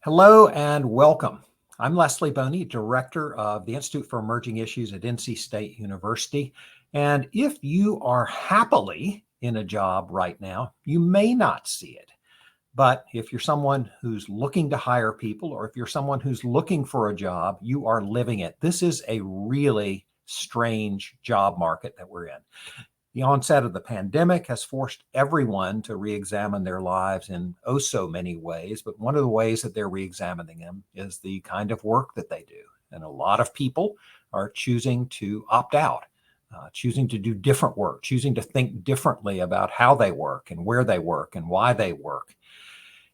Hello and welcome. I'm Leslie Boney, Director of the Institute for Emerging Issues at NC State University. And if you are happily in a job right now, you may not see it. But if you're someone who's looking to hire people, or if you're someone who's looking for a job, you are living it. This is a really strange job market that we're in. The onset of the pandemic has forced everyone to re-examine their lives in oh so many ways, but one of the ways that they're re-examining them is the kind of work that they do. And a lot of people are choosing to opt out, choosing to do different work, choosing to think differently about how they work and where they work and why they work.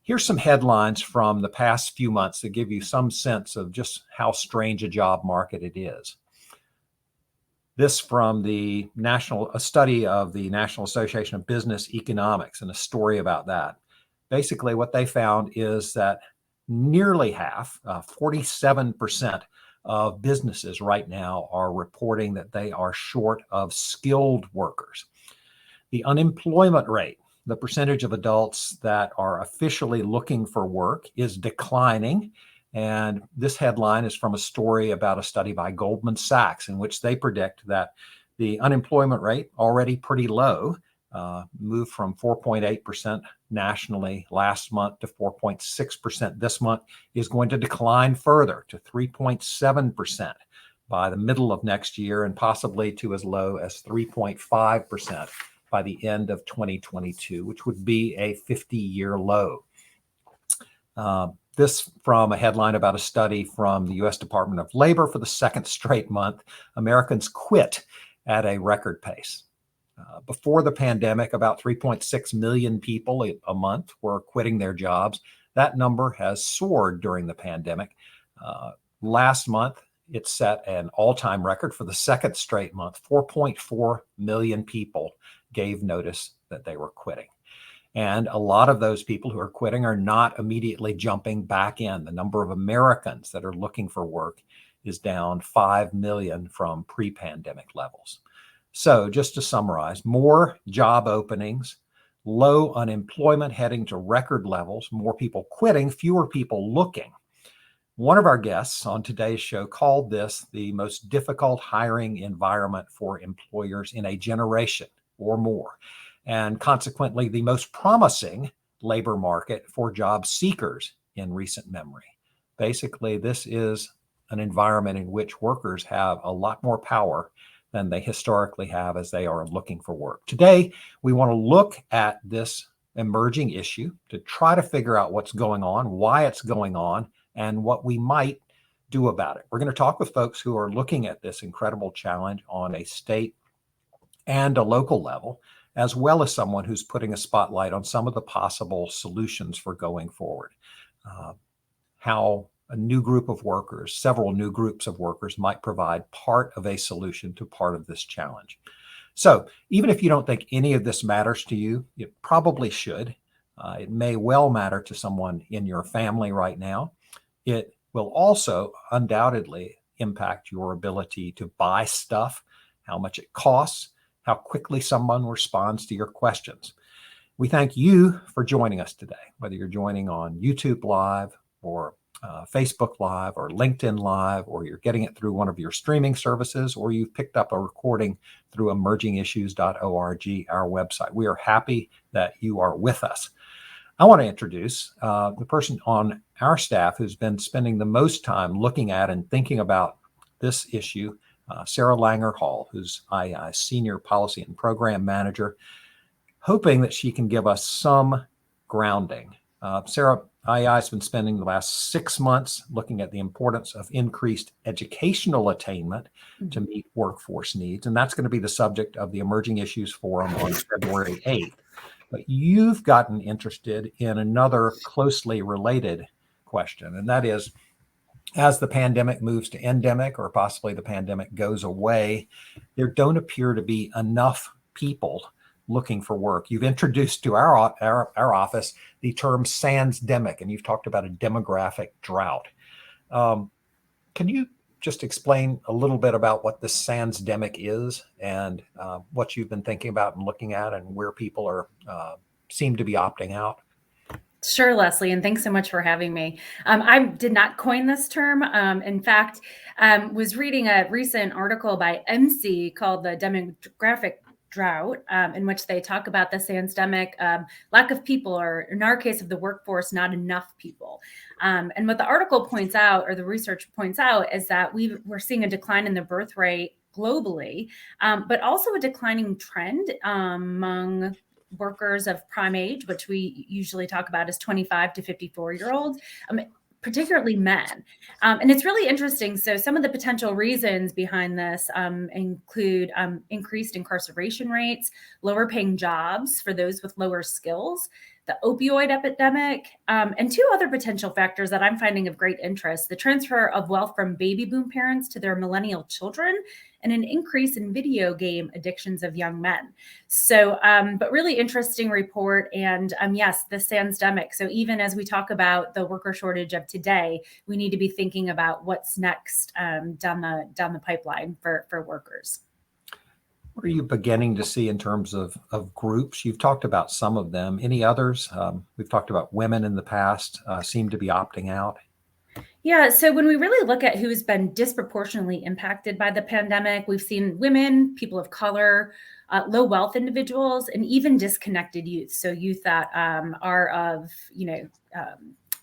Here's some headlines from the past few months that give you some sense of just how strange a job market it is. This from a study of the National Association of Business Economics and a story about that. Basically, what they found is that nearly half, 47% of businesses right now are reporting that they are short of skilled workers. The unemployment rate, the percentage of adults that are officially looking for work, is declining. And this headline is from a story about a study by Goldman Sachs in which they predict that the unemployment rate, already pretty low, moved from 4.8% nationally last month to 4.6% this month, is going to decline further to 3.7% by the middle of next year and possibly to as low as 3.5% by the end of 2022, which would be a 50-year low. This from a headline about a study from the U.S. Department of Labor. For the second straight month, Americans quit at a record pace. Before the pandemic, about 3.6 million people a month were quitting their jobs. That number has soared during the pandemic. Last month, it set an all-time record for the second straight month. 4.4 million people gave notice that they were quitting. And a lot of those people who are quitting are not immediately jumping back in. The number of Americans that are looking for work is down 5 million from pre-pandemic levels. So just to summarize, more job openings, low unemployment heading to record levels, more people quitting, fewer people looking. One of our guests on today's show called this the most difficult hiring environment for employers in a generation or more, and consequently the most promising labor market for job seekers in recent memory. Basically, this is an environment in which workers have a lot more power than they historically have as they are looking for work. Today, we want to look at this emerging issue to try to figure out what's going on, why it's going on, and what we might do about it. We're going to talk with folks who are looking at this incredible challenge on a state and a local level, as well as someone who's putting a spotlight on some of the possible solutions for going forward. How a new group of workers, several new groups of workers, might provide part of a solution to part of this challenge. So even if you don't think any of this matters to you, it probably should. It may well matter to someone in your family right now. It will also undoubtedly impact your ability to buy stuff, how much it costs, how quickly someone responds to your questions. We thank you for joining us today, whether you're joining on YouTube Live or Facebook Live or LinkedIn Live, or you're getting it through one of your streaming services, or you've picked up a recording through emergingissues.org, our website. We are happy that you are with us. I want to introduce the person on our staff who's been spending the most time looking at and thinking about this issue, Sarah Langer Hall, who's IEI's Senior Policy and Program Manager, hoping that she can give us some grounding. Sarah, IEI has been spending the last 6 months looking at the importance of increased educational attainment to meet workforce needs, and that's going to be the subject of the Emerging Issues Forum on February 8th. But you've gotten interested in another closely related question, and that is, as the pandemic moves to endemic, or possibly the pandemic goes away, there don't appear to be enough people looking for work. You've introduced to our office the term sansdemic, and you've talked about a demographic drought. Can you just explain a little bit about what the sansdemic is and what you've been thinking about and looking at, and where people are seem to be opting out? Sure, Leslie, and thanks so much for having me. I did not coin this term. In fact, was reading a recent article by NC called "The Demographic Drought," in which they talk about the sandemic lack of people, or in our case of the workforce, not enough people. And what the article points out, or the research points out, is that we're seeing a decline in the birth rate globally, but also a declining trend among workers of prime age, which we usually talk about as 25 to 54-year-olds, particularly men. And it's really interesting. So some of the potential reasons behind this include increased incarceration rates, lower paying jobs for those with lower skills, the opioid epidemic, and two other potential factors that I'm finding of great interest: the transfer of wealth from baby boom parents to their millennial children, and an increase in video game addictions of young men. So, but really interesting report. And yes, the sandemic. So even as we talk about the worker shortage of today, we need to be thinking about what's next down the pipeline for workers. What are you beginning to see in terms of groups? You've talked about some of them. Any others? We've talked about women in the past, seem to be opting out. Yeah, so when we really look at who's been disproportionately impacted by the pandemic, we've seen women, people of color, low wealth individuals, and even disconnected youth. So youth that are of,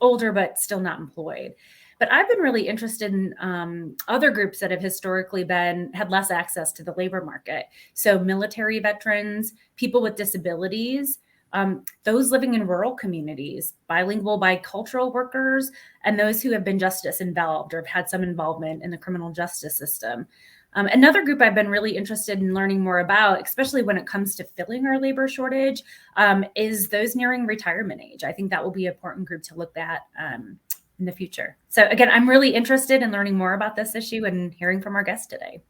older but still not employed. But I've been really interested in other groups that have historically had less access to the labor market. So military veterans, people with disabilities, those living in rural communities, bilingual, bicultural workers, and those who have been justice involved or have had some involvement in the criminal justice system. Another group I've been really interested in learning more about, especially when it comes to filling our labor shortage, is those nearing retirement age. I think that will be an important group to look at in the future. So again, I'm really interested in learning more about this issue and hearing from our guests today.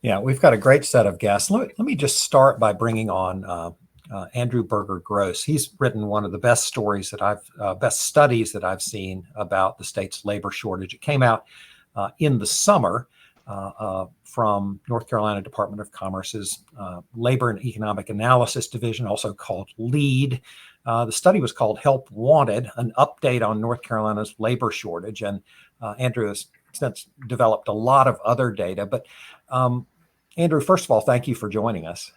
Yeah, we've got a great set of guests. Let me just start by bringing on Andrew Berger-Gross. He's written one of the best studies that I've seen about the state's labor shortage. It came out in the summer from North Carolina Department of Commerce's Labor and Economic Analysis Division, also called LEAD. The study was called Help Wanted, an update on North Carolina's labor shortage. And Andrew has since developed a lot of other data. But Andrew, first of all, thank you for joining us.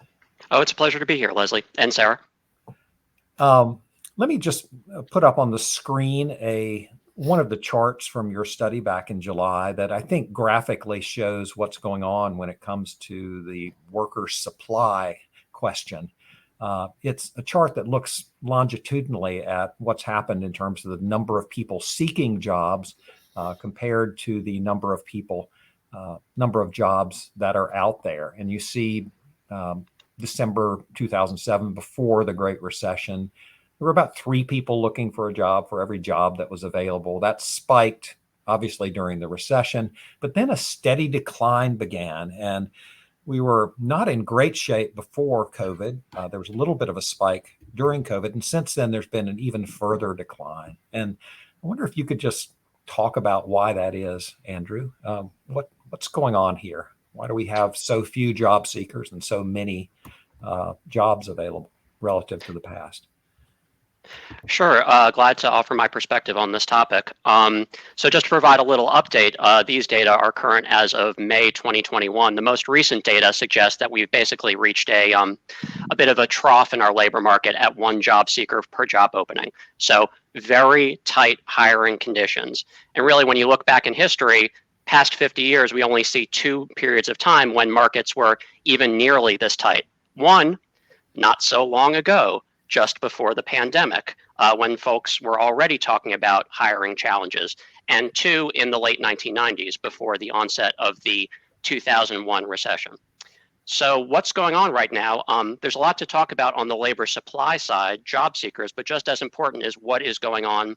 Oh, it's a pleasure to be here, Leslie and Sarah. Let me just put up on the screen one of the charts from your study back in July that I think graphically shows what's going on when it comes to the worker supply question. It's a chart that looks longitudinally at what's happened in terms of the number of people seeking jobs compared to the number of jobs that are out there. And you see December 2007, before the Great Recession, there were about 3 people looking for a job for every job that was available. That spiked, obviously, during the recession, but then a steady decline began. And we were not in great shape before COVID. There was a little bit of a spike during COVID. And since then, there's been an even further decline. And I wonder if you could just talk about why that is, Andrew. What's going on here? Why do we have so few job seekers and so many jobs available relative to the past? Sure. Glad to offer my perspective on this topic. So just to provide a little update, these data are current as of May 2021. The most recent data suggests that we've basically reached a bit of a trough in our labor market at 1 job seeker per job opening. So very tight hiring conditions. And really, when you look back in history, past 50 years, we only see 2 periods of time when markets were even nearly this tight. One, not so long ago, just before the pandemic, when folks were already talking about hiring challenges, and 2, in the late 1990s, before the onset of the 2001 recession. So what's going on right now? There's a lot to talk about on the labor supply side, job seekers, but just as important is what is going on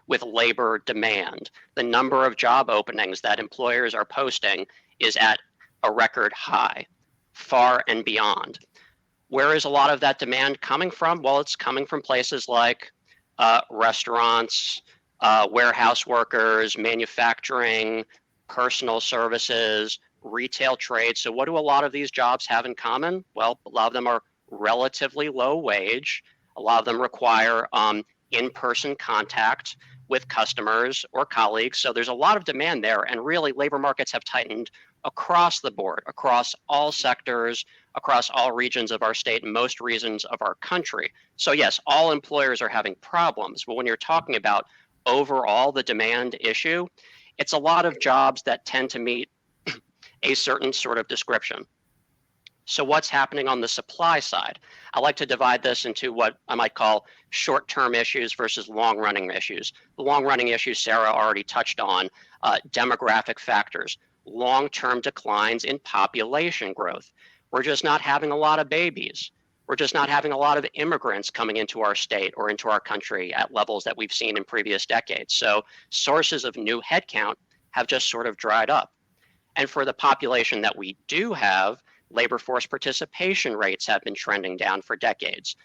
with labor demand. The number of job openings that employers are posting is at a record high, far and beyond. Where is a lot of that demand coming from? Well, it's coming from places like restaurants, warehouse workers, manufacturing, personal services, retail trade. So what do a lot of these jobs have in common? Well, a lot of them are relatively low wage. A lot of them require in-person contact with customers or colleagues. So there's a lot of demand there. And really, labor markets have tightened across the board, across all sectors, across all regions of our state, and most regions of our country. So yes, all employers are having problems. But when you're talking about overall the demand issue, it's a lot of jobs that tend to meet a certain sort of description. So what's happening on the supply side? I like to divide this into what I might call short-term issues versus long-running issues. The long-running issues Sarah already touched on, demographic factors, long-term declines in population growth. We're just not having a lot of babies. We're just not having a lot of immigrants coming into our state or into our country at levels that we've seen in previous decades. So sources of new headcount have just sort of dried up. And for the population that we do have, labor force participation rates have been trending down for decades.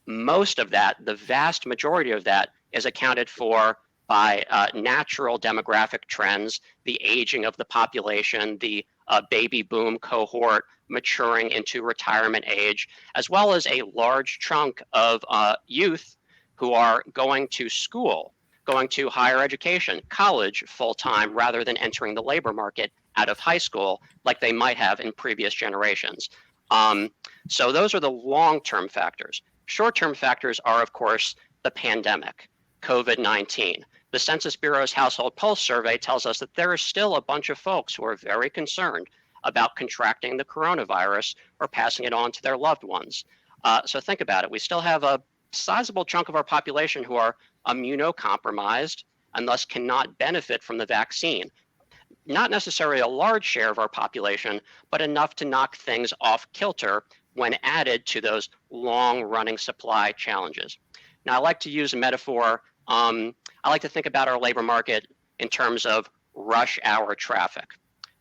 Most of that, the vast majority of that, is accounted for by natural demographic trends, the aging of the population, the baby boom cohort maturing into retirement age, as well as a large chunk of youth who are going to school, going to higher education, college full-time, rather than entering the labor market out of high school like they might have in previous generations. So those are the long-term factors. Short-term factors are, of course, the pandemic, COVID-19. The Census Bureau's Household Pulse survey tells us that there is still a bunch of folks who are very concerned about contracting the coronavirus or passing it on to their loved ones. So think about it. We still have a sizable chunk of our population who are immunocompromised and thus cannot benefit from the vaccine. Not necessarily a large share of our population, but enough to knock things off kilter when added to those long-running supply challenges. Now, I like to use a metaphor. I like to think about our labor market in terms of rush hour traffic,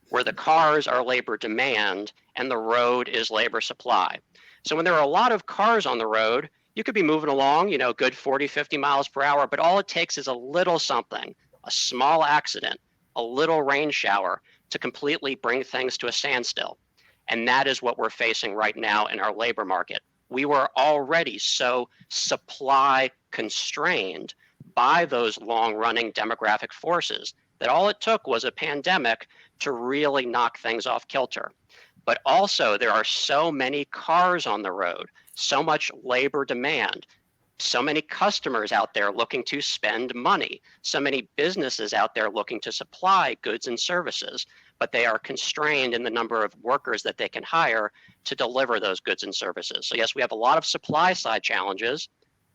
where the cars are labor demand and the road is labor supply. So when there are a lot of cars on the road, you could be moving along, good 40, 50 miles per hour, but all it takes is a little something, a small accident, a little rain shower to completely bring things to a standstill. And that is what we're facing right now in our labor market. We were already so supply constrained by those long-running demographic forces that all it took was a pandemic to really knock things off kilter. But also there are so many cars on the road, so much labor demand, so many customers out there looking to spend money, so many businesses out there looking to supply goods and services, but they are constrained in the number of workers that they can hire to deliver those goods and services. So yes, we have a lot of supply side challenges,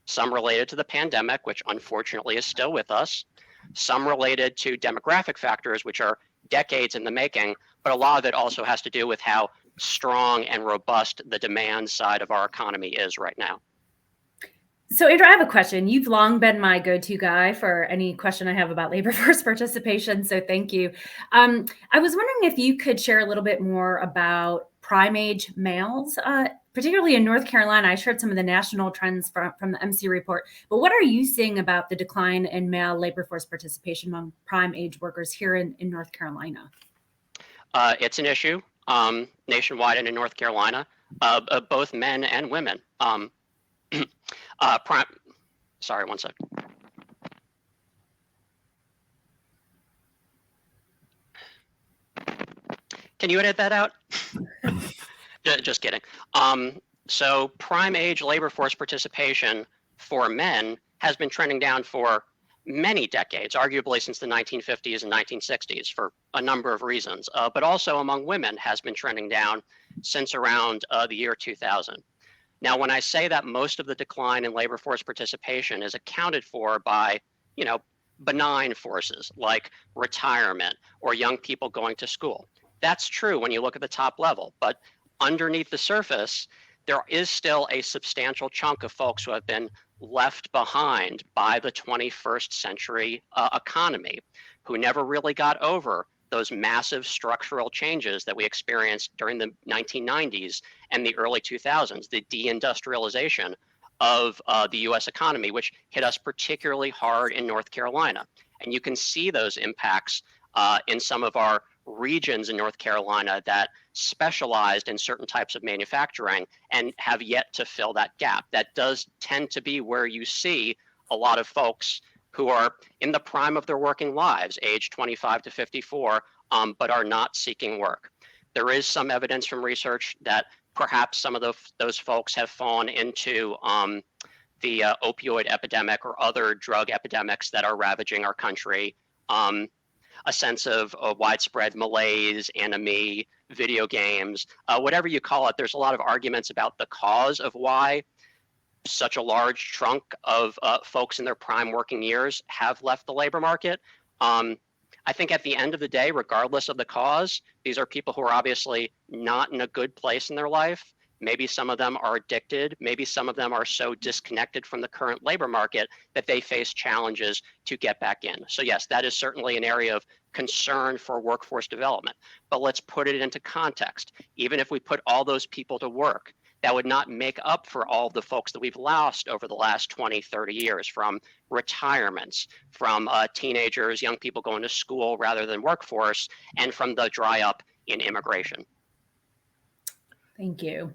some related to the pandemic, which unfortunately is still with us, some related to demographic factors, which are decades in the making, but a lot of it also has to do with how strong and robust the demand side of our economy is right now. So Andrew, I have a question. You've long been my go-to guy for any question I have about labor force participation, so thank you. I was wondering if you could share a little bit more about prime age males, particularly in North Carolina. I shared some of the national trends from the MC report, but what are you seeing about the decline in male labor force participation among prime age workers here in North Carolina? It's an issue nationwide and in North Carolina, both men and women. Sorry, one sec. Can you edit that out? Just kidding. So prime age labor force participation for men has been trending down for many decades, arguably since the 1950s and 1960s for a number of reasons, but also among women has been trending down since around the year 2000. Now, when I say that most of the decline in labor force participation is accounted for by, benign forces like retirement or young people going to school, that's true when you look at the top level. But underneath the surface, there is still a substantial chunk of folks who have been left behind by the 21st century economy, who never really got over those massive structural changes that we experienced during the 1990s and the early 2000s, the deindustrialization of the US economy, which hit us particularly hard in North Carolina. And you can see those impacts in some of our regions in North Carolina that specialized in certain types of manufacturing and have yet to fill that gap. That does tend to be where you see a lot of folks who are in the prime of their working lives, age 25 to 54, but are not seeking work. There is some evidence from research that perhaps some of those folks have fallen into the opioid epidemic or other drug epidemics that are ravaging our country. A sense of widespread malaise, anomie, video games, whatever you call it. There's a lot of arguments about the cause of why such a large chunk of folks in their prime working years have left the labor market. I think at the end of the day, regardless of the cause, these are people who are obviously not in a good place in their life. Maybe some of them are addicted. Maybe some of them are so disconnected from the current labor market that they face challenges to get back in. So yes, that is certainly an area of concern for workforce development. But let's put it into context. Even if we put all those people to work, that would not make up for all the folks that we've lost over the last 20, 30 years, from retirements, from teenagers, young people going to school rather than workforce, and from the dry up in immigration. Thank you.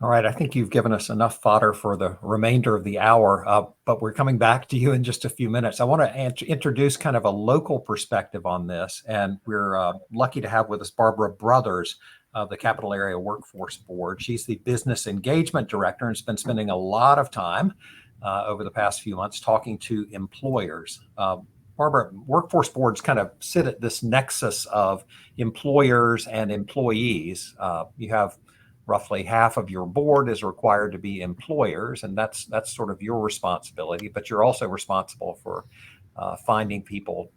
All right, I think you've given us enough fodder for the remainder of the hour, but we're coming back to you in just a few minutes. I want to introduce kind of a local perspective on this, and we're lucky to have with us Barbara Brothers of the Capital Area Workforce Board. She's the Business Engagement Director and has been spending a lot of time over the past few months talking to employers. Barbara, workforce boards kind of sit at this nexus of employers and employees. You have roughly half of your board is required to be employers, and that's sort of your responsibility, but you're also responsible for finding people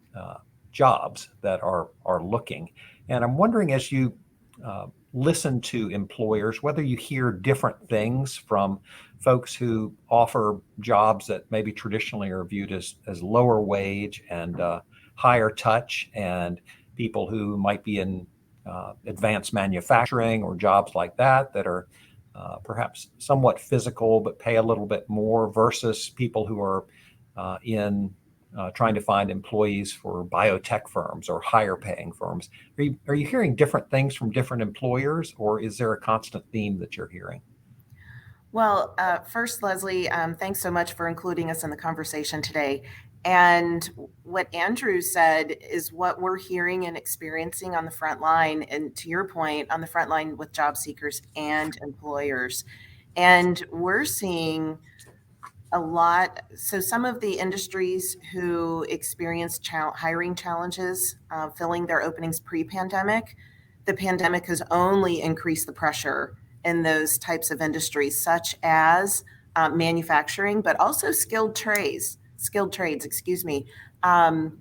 jobs that are looking. And I'm wondering, as you listen to employers, whether you hear different things from folks who offer jobs that maybe traditionally are viewed as lower wage and higher touch, and people who might be in advanced manufacturing or jobs like that are perhaps somewhat physical but pay a little bit more, versus people who are in trying to find employees for biotech firms or higher paying firms. Are you hearing different things from different employers, or is there a constant theme that you're hearing? Well, first, Leslie, thanks so much for including us in the conversation today. And what Andrew said is what we're hearing and experiencing on the front line. And to your point, on the front line with job seekers and employers. And we're seeing a lot. So some of the industries who experienced hiring challenges, filling their openings pre-pandemic, the pandemic has only increased the pressure in those types of industries, such as manufacturing, but also skilled trades, excuse me.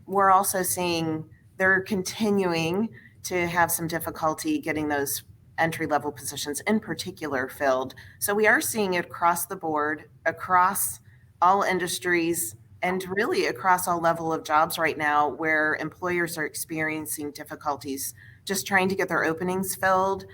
We're also seeing they're continuing to have some difficulty getting those entry-level positions in particular filled. So we are seeing it across the board, across all industries, and really across all level of jobs right now, where employers are experiencing difficulties just trying to get their openings filled.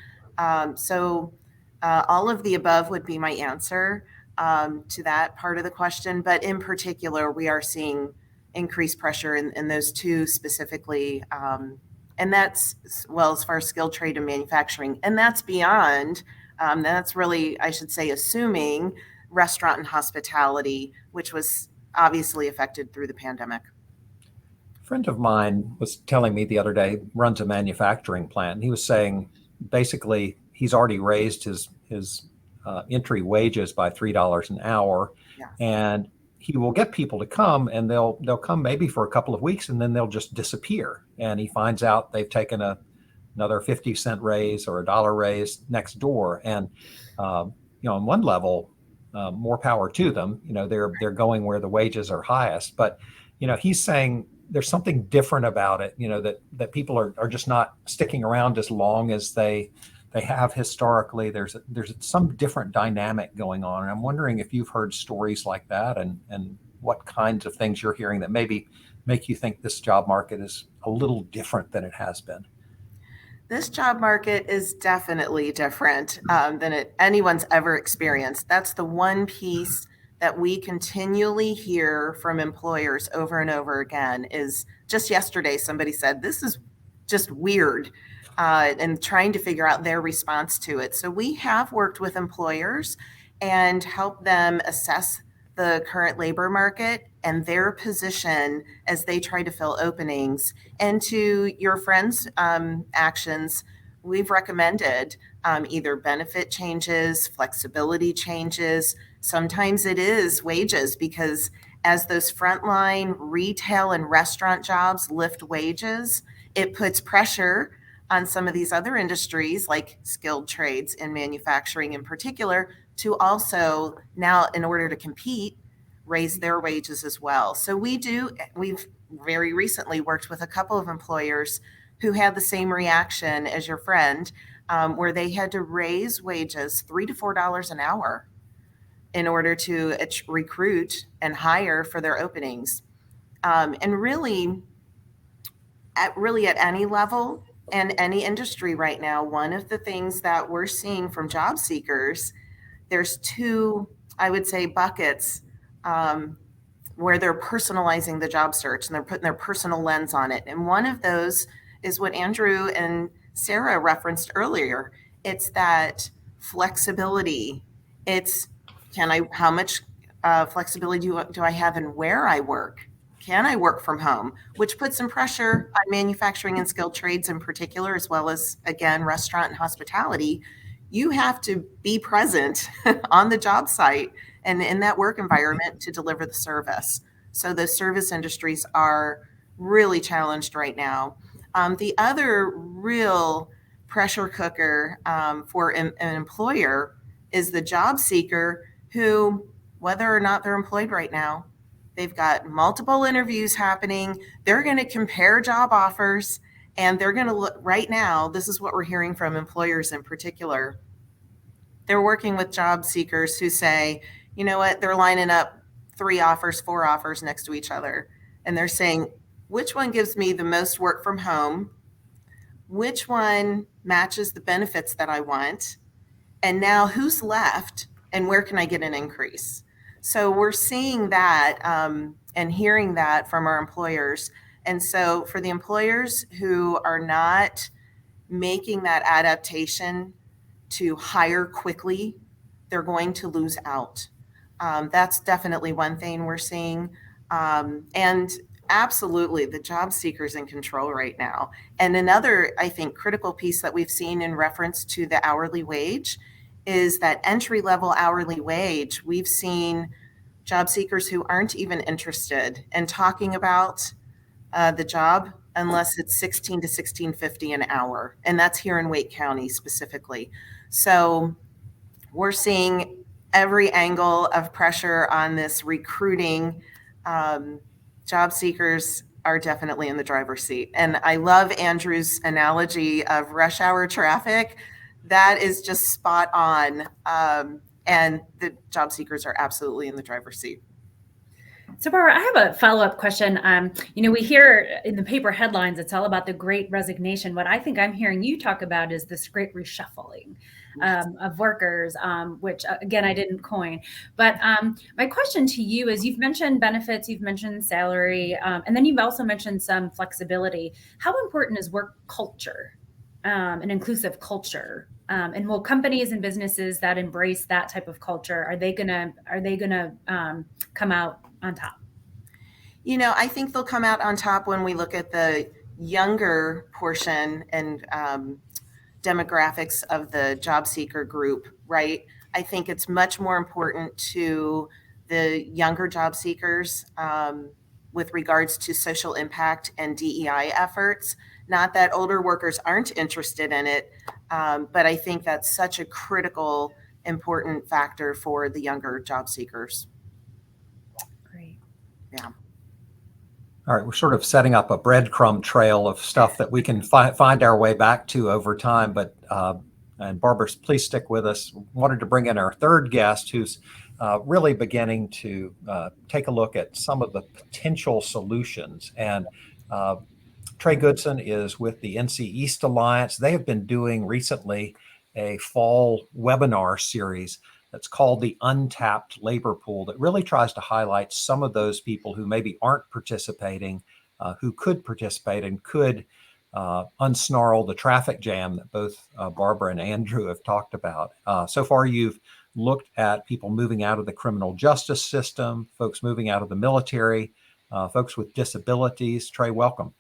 So all of the above would be my answer to that part of the question. But in particular, we are seeing increased pressure in those two specifically. And that's, well, as far as skilled trade and manufacturing, and that's beyond, that's really, I should say, assuming restaurant and hospitality, which was obviously affected through the pandemic. A friend of mine was telling me the other day, runs a manufacturing plant, and he was saying basically he's already raised his entry wages by $3 an hour. Yeah. And he will get people to come, and they'll come maybe for a couple of weeks, and then they'll just disappear. And he finds out they've taken another 50-cent raise or $1 raise next door. And on one level, more power to them. They're going where the wages are highest. But he's saying there's something different about it. That people are just not sticking around as long as they have historically. There's some different dynamic going on. And I'm wondering if you've heard stories like that, and what kinds of things you're hearing that maybe make you think this job market is a little different than it has been. This job market is definitely different than anyone's ever experienced. That's the one piece that we continually hear from employers over and over again. Is just yesterday somebody said, this is just weird, and trying to figure out their response to it. So we have worked with employers and helped them assess the current labor market and their position as they try to fill openings. And to your friends' actions, we've recommended either benefit changes, flexibility changes. Sometimes it is wages, because as those frontline retail and restaurant jobs lift wages, it puts pressure on some of these other industries, like skilled trades and manufacturing in particular, to also now, in order to compete, raise their wages as well. So we've very recently worked with a couple of employers who had the same reaction as your friend, where they had to raise wages $3 to $4 an hour in order to recruit and hire for their openings. And really at any level and any industry right now, one of the things that we're seeing from job seekers, there's two, I would say, buckets where they're personalizing the job search and they're putting their personal lens on it. And one of those is what Andrew and Sarah referenced earlier. It's that flexibility. It's how much flexibility do I have in where I work? Can I work from home? Which puts some pressure on manufacturing and skilled trades in particular, as well as, again, restaurant and hospitality. You have to be present on the job site and in that work environment to deliver the service. So the service industries are really challenged right now. The other real pressure cooker for an employer is the job seeker who, whether or not they're employed right now, they've got multiple interviews happening. They're going to compare job offers, and they're going to look right now. This is what we're hearing from employers in particular. They're working with job seekers who say, you know what, they're lining up 3 offers, 4 offers next to each other. And they're saying, which one gives me the most work from home? Which one matches the benefits that I want? And now who's left, and where can I get an increase? So we're seeing that and hearing that from our employers. And so for the employers who are not making that adaptation to hire quickly, they're going to lose out. That's definitely one thing we're seeing. And absolutely, the job seeker's in control right now. And another, I think, critical piece that we've seen in reference to the hourly wage is that entry-level hourly wage. We've seen job seekers who aren't even interested in talking about the job unless it's $16 to $16.50 an hour. And that's here in Wake County specifically. So we're seeing every angle of pressure on this recruiting. Job seekers are definitely in the driver's seat. And I love Andrew's analogy of rush hour traffic. That is just spot on. And the job seekers are absolutely in the driver's seat. So Barbara, I have a follow-up question. We hear in the paper headlines, it's all about the great resignation. What I think I'm hearing you talk about is this great reshuffling of workers, which again, I didn't coin. But my question to you is, you've mentioned benefits, you've mentioned salary, and then you've also mentioned some flexibility. How important is work culture, an inclusive culture? And will companies and businesses that embrace that type of culture, are they gonna come out on top? I think they'll come out on top when we look at the younger portion and demographics of the job seeker group, right? I think it's much more important to the younger job seekers with regards to social impact and DEI efforts. Not that older workers aren't interested in it, but I think that's such a critical, important factor for the younger job seekers. Great. Yeah. All right, we're sort of setting up a breadcrumb trail of stuff that we can find our way back to over time. But and Barbara, please stick with us. Wanted to bring in our third guest, who's really beginning to take a look at some of the potential solutions. And Trey Goodson is with the NC East Alliance. They have been doing recently a fall webinar series that's called the Untapped Labor Pool, that really tries to highlight some of those people who maybe aren't participating, who could participate and could unsnarl the traffic jam that both Barbara and Andrew have talked about. So far, you've looked at people moving out of the criminal justice system, folks moving out of the military, folks with disabilities. Trey, welcome.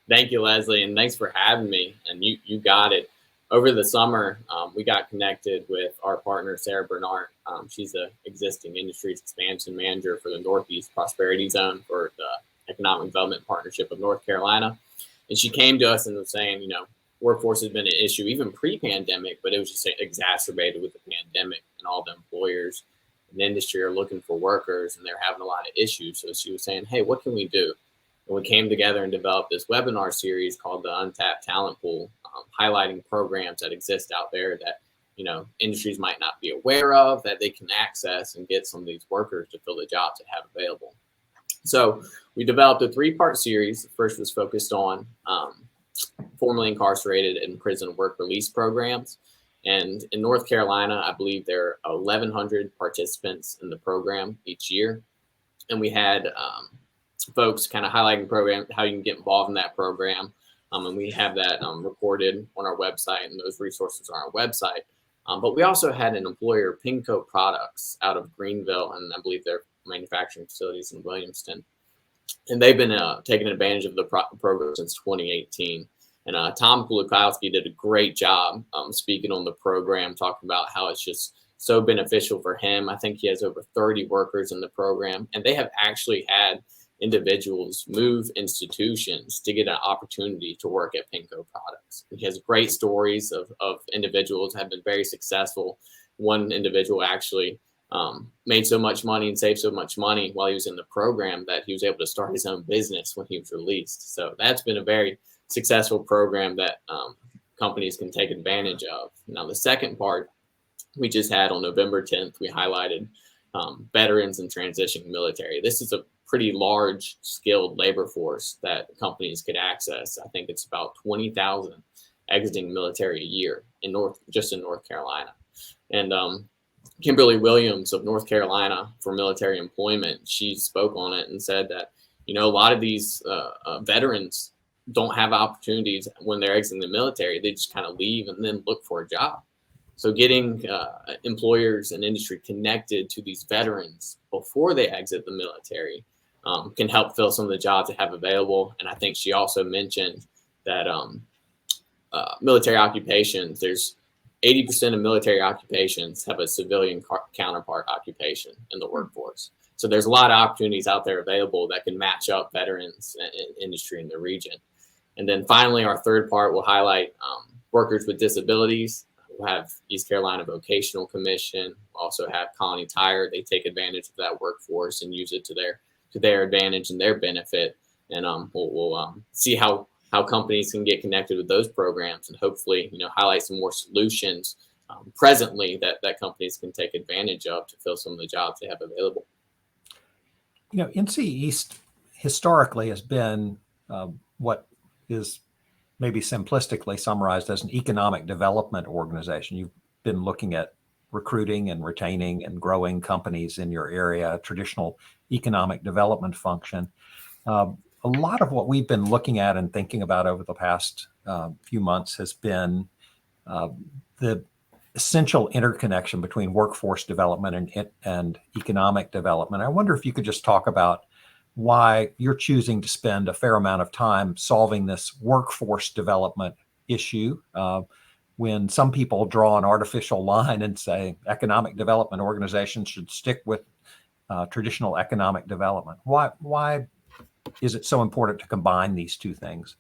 Thank you, Leslie, and thanks for having me. And you got it. Over the summer, we got connected with our partner, Sarah Bernard. She's an existing industries expansion manager for the Northeast Prosperity Zone for the Economic Development Partnership of North Carolina. And she came to us and was saying, workforce has been an issue even pre-pandemic, but it was just exacerbated with the pandemic, and all the employers in the industry are looking for workers and they're having a lot of issues. So she was saying, hey, what can we do? And we came together and developed this webinar series called the Untapped Talent Pool, highlighting programs that exist out there that, industries might not be aware of, that they can access and get some of these workers to fill the jobs they have available. So we developed a 3-part series. The first was focused on formerly incarcerated and prison work release programs. And in North Carolina, I believe there are 1,100 participants in the program each year. And we had folks kind of highlighting the program, how you can get involved in that program. And we have that recorded on our website, and those resources are on our website. But we also had an employer, Pinco Products, out of Greenville, and I believe their manufacturing facilities in Williamston. And they've been taking advantage of the program since 2018. And Tom Kulakowski did a great job speaking on the program, talking about how it's just so beneficial for him. I think he has over 30 workers in the program, and they have actually had individuals move institutions to get an opportunity to work at Pinco Products. He has great stories of individuals that have been very successful. One individual actually made so much money and saved so much money while he was in the program that he was able to start his own business when he was released. So that's been a very successful program that companies can take advantage of. Now, the second part we just had on November 10th, we highlighted veterans and transitioning military. This is a pretty large skilled labor force that companies could access. I think it's about 20,000 exiting military a year in North Carolina. And Kimberly Williams of North Carolina for military employment, she spoke on it and said that, a lot of these veterans don't have opportunities when they're exiting the military. They just kind of leave and then look for a job. So getting employers and industry connected to these veterans before they exit the military can help fill some of the jobs they have available. And I think she also mentioned that military occupations, there's 80% of military occupations have a civilian counterpart occupation in the workforce. So there's a lot of opportunities out there available that can match up veterans and industry in the region. And then finally, our third part will highlight workers with disabilities. We'll have East Carolina Vocational Commission. We'll also have Colony Tire. They take advantage of that workforce and use it to their advantage and their benefit. And we'll see how companies can get connected with those programs and hopefully, highlight some more solutions presently that companies can take advantage of to fill some of the jobs they have available. NC East historically has been what is maybe simplistically summarized as an economic development organization. You've been looking at recruiting and retaining and growing companies in your area, a traditional economic development function. A lot of what we've been looking at and thinking about over the past few months has been the essential interconnection between workforce development and economic development. I wonder if you could just talk about why you're choosing to spend a fair amount of time solving this workforce development issue when some people draw an artificial line and say economic development organizations should stick with traditional economic development. Why is it so important to combine these two things?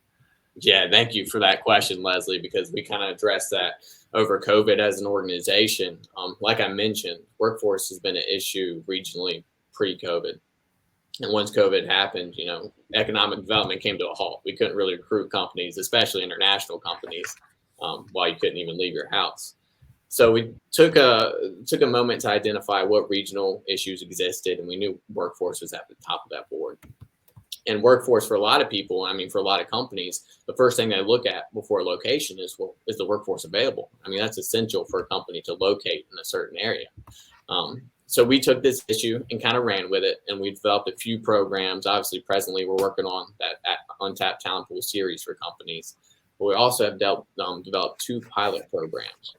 Yeah, thank you for that question, Leslie, because we kind of addressed that over COVID as an organization. Like I mentioned, workforce has been an issue regionally pre-COVID. And once COVID happened, economic development came to a halt. We couldn't really recruit companies, especially international companies, while you couldn't even leave your house. So we took a moment to identify what regional issues existed, and we knew workforce was at the top of that board. And workforce for a lot of people, for a lot of companies, the first thing they look at before location is, well, is the workforce available? That's essential for a company to locate in a certain area. So we took this issue and kind of ran with it, and we developed a few programs. Obviously, presently, we're working on that Untapped Talent Pool series for companies. But we also have developed 2 pilot programs.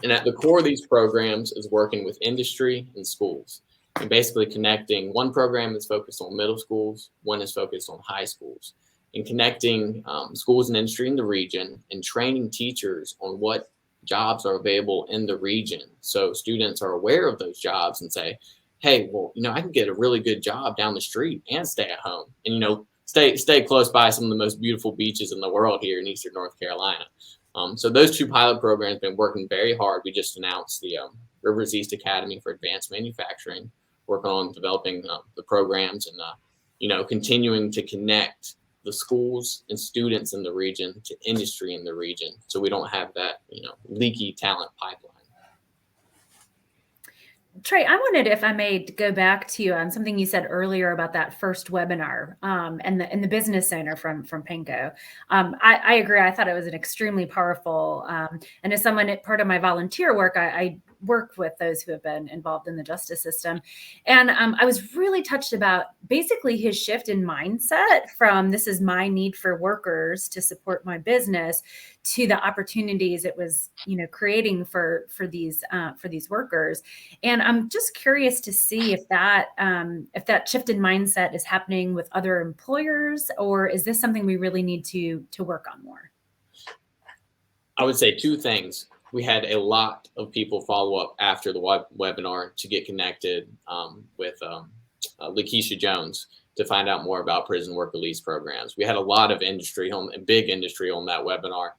And at the core of these programs is working with industry and schools, and basically connecting. One program is focused on middle schools, one is focused on high schools, and connecting schools and industry in the region and training teachers on what jobs are available in the region. So students are aware of those jobs and say, hey, well, I can get a really good job down the street and stay at home and, stay close by some of the most beautiful beaches in the world here in Eastern North Carolina. So those 2 pilot programs have been working very hard. We just announced the Rivers East Academy for Advanced Manufacturing, working on developing the programs and, continuing to connect the schools and students in the region to industry in the region, so we don't have that, leaky talent pipeline. Trey, I wanted, if I may, to go back to something you said earlier about that first webinar and the business owner from Panko. I agree. I thought it was an extremely powerful, and as someone, part of my volunteer work, I work with those who have been involved in the justice system. And I was really touched about basically his shift in mindset from this is my need for workers to support my business to the opportunities it was, creating for these workers. And I'm just curious to see if that shift in mindset is happening with other employers, or is this something we really need to work on more? I would say 2 things. We had a lot of people follow up after the webinar to get connected with Lakeisha Jones to find out more about prison work release programs. We had a lot of big industry on that webinar.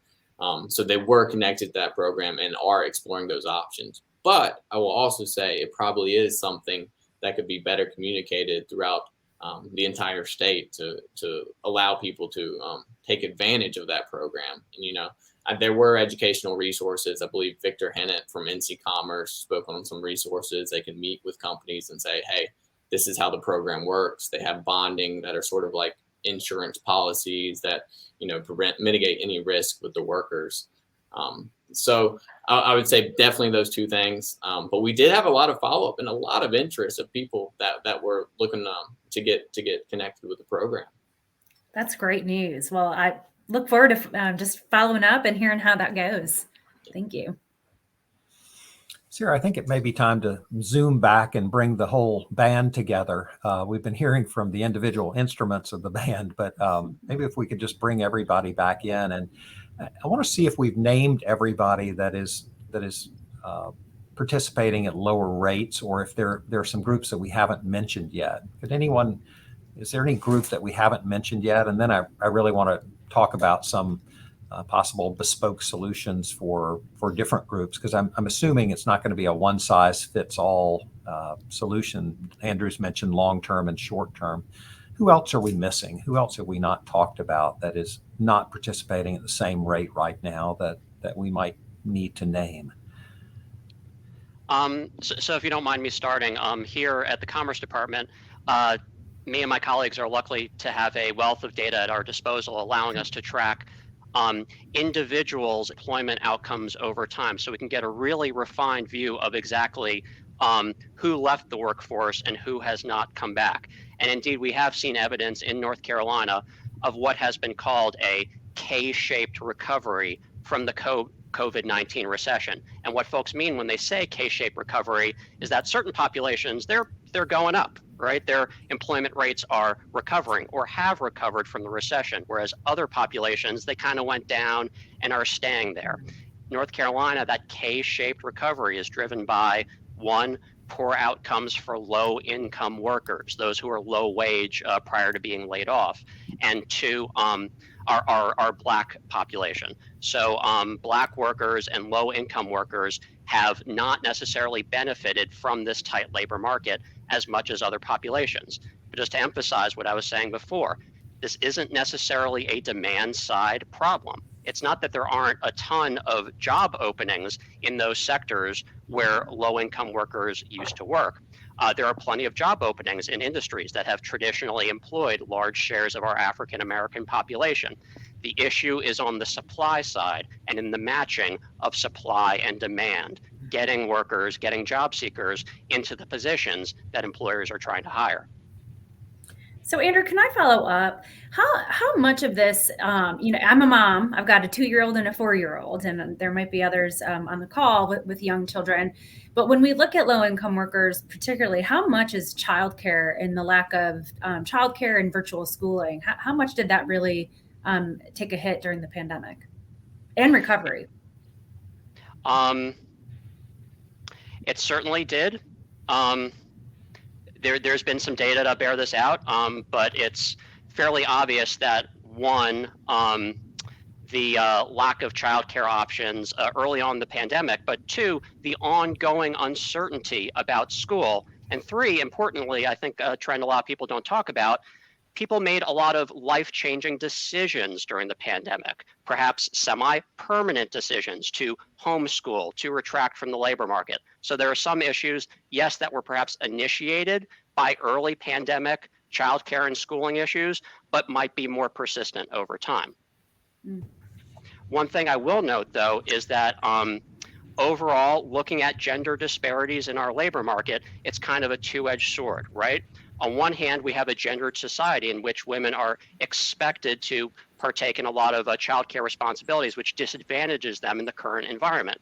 So they were connected to that program and are exploring those options. But I will also say it probably is something that could be better communicated throughout the entire state to allow people to take advantage of that program. And, there were educational resources. I believe Victor Hennett from NC Commerce spoke on some resources. They can meet with companies and say, hey, this is how the program works. They have bonding that are sort of like insurance policies that, mitigate any risk with the workers. So I would say definitely those 2 things. But we did have a lot of follow-up and a lot of interest of people that were looking to get connected with the program. That's great news. Well, I look forward to just following up and hearing how that goes. Thank you. Sarah, I think it may be time to zoom back and bring the whole band together. We've been hearing from the individual instruments of the band, but maybe if we could just bring everybody back in. And I want to see if we've named everybody that is participating at lower rates, or if there are some groups that we haven't mentioned yet. Is there any group that we haven't mentioned yet? And then I really want to talk about some possible bespoke solutions for different groups, because I'm assuming it's not going to be a one size fits all solution. Andrew's mentioned long term and short term. Who else are we missing? Who else have we not talked about that is not participating at the same rate right now that we might need to name? So if you don't mind me starting, here at the Commerce Department, me and my colleagues are lucky to have a wealth of data at our disposal, allowing us to track individuals' employment outcomes over time, so we can get a really refined view of exactly who left the workforce and who has not come back. And indeed, we have seen evidence in North Carolina of what has been called a K-shaped recovery from the COVID-19 recession. And what folks mean when they say K-shaped recovery is that certain populations, they're going up, right? Their employment rates are recovering or have recovered from the recession, whereas other populations, they kind of went down and are staying there. North Carolina, that K-shaped recovery is driven by, 1, poor outcomes for low-income workers, those who are low wage prior to being laid off, and 2, our Black population. So Black workers and low-income workers have not necessarily benefited from this tight labor market as much as other populations. But just to emphasize what I was saying before, this isn't necessarily a demand side problem. It's not that there aren't a ton of job openings in those sectors where low-income workers used to work. There are plenty of job openings in industries that have traditionally employed large shares of our African American population. The issue is on the supply side and in the matching of supply and demand, getting workers, getting job seekers into the positions that employers are trying to hire. So Andrew, can I follow up? How much of this, I'm a mom, I've got a 2-year-old and a 4-year-old, and there might be others on the call with young children. But when we look at low income workers, particularly, how much is childcare and the lack of childcare and virtual schooling? How much did that really take a hit during the pandemic and recovery? It certainly did. There's been some data to bear this out, but it's fairly obvious that one, the lack of childcare options early on in the pandemic, but two, the ongoing uncertainty about school, and three, importantly, I think a trend a lot of people don't talk about, people made a lot of life-changing decisions during the pandemic, perhaps semi-permanent decisions to homeschool, to retract from the labor market. So there are some issues, yes, that were perhaps initiated by early pandemic childcare and schooling issues, but might be more persistent over time. One thing I will note, though, is that overall, looking at gender disparities in our labor market, it's kind of a two-edged sword, right? On one hand, we have a gendered society in which women are expected to partake in a lot of childcare responsibilities, which disadvantages them in the current environment.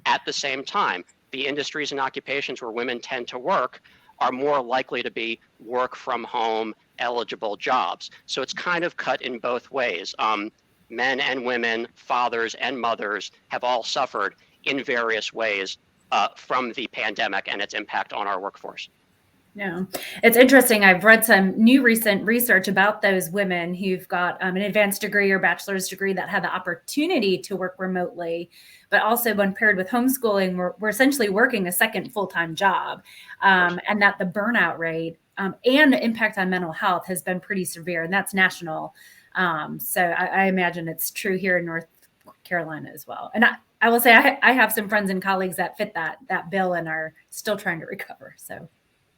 At the same time, the industries and occupations where women tend to work are more likely to be work from home eligible jobs. So it's kind of cut in both ways. Men and women, fathers and mothers have all suffered in various ways from the pandemic and its impact on our workforce. Yeah, it's interesting. I've read some new recent research about those women who've got an advanced degree or bachelor's degree that had the opportunity to work remotely, but also when paired with homeschooling, we're essentially working a second full-time job, and that the burnout rate and the impact on mental health has been pretty severe, and that's national. So I imagine it's true here in North Carolina as well. And I will say I have some friends and colleagues that fit that bill and are still trying to recover. So.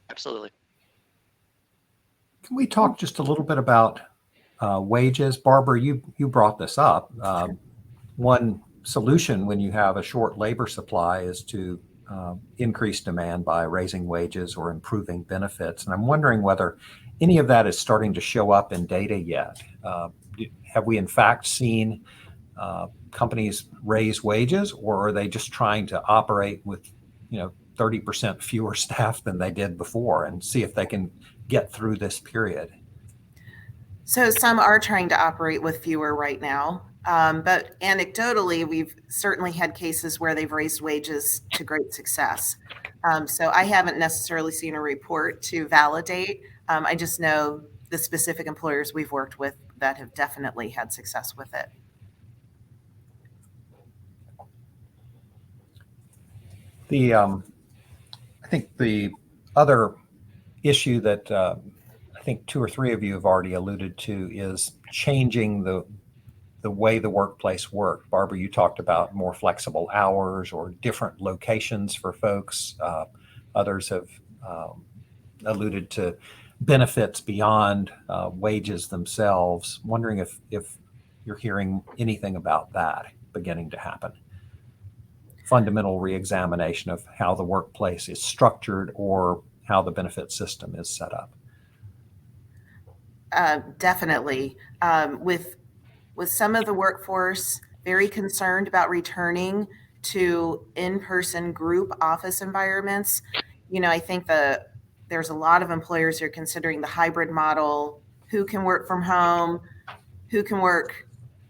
Absolutely. Can we talk just a little bit about wages? Barbara, you brought this up. One solution when you have a short labor supply is to increase demand by raising wages or improving benefits. And I'm wondering whether any of that is starting to show up in data yet. Have we in fact seen companies raise wages, or are they just trying to operate with 30% fewer staff than they did before and see if they can get through this period? So some are trying to operate with fewer right now. But anecdotally, we've certainly had cases where they've raised wages to great success. So I haven't necessarily seen a report to validate. I just know the specific employers we've worked with that have definitely had success with it. I think the other issue that I think two or three of you have already alluded to is changing the way the workplace worked. Barbara, you talked about more flexible hours or different locations for folks. Others have alluded to benefits beyond wages themselves. Wondering if you're hearing anything about that beginning to happen. Fundamental reexamination of how the workplace is structured or how the benefit system is set up. Definitely. With some of the workforce very concerned about returning to in-person group office environments, I think there's a lot of employers who are considering the hybrid model, who can work from home, who can work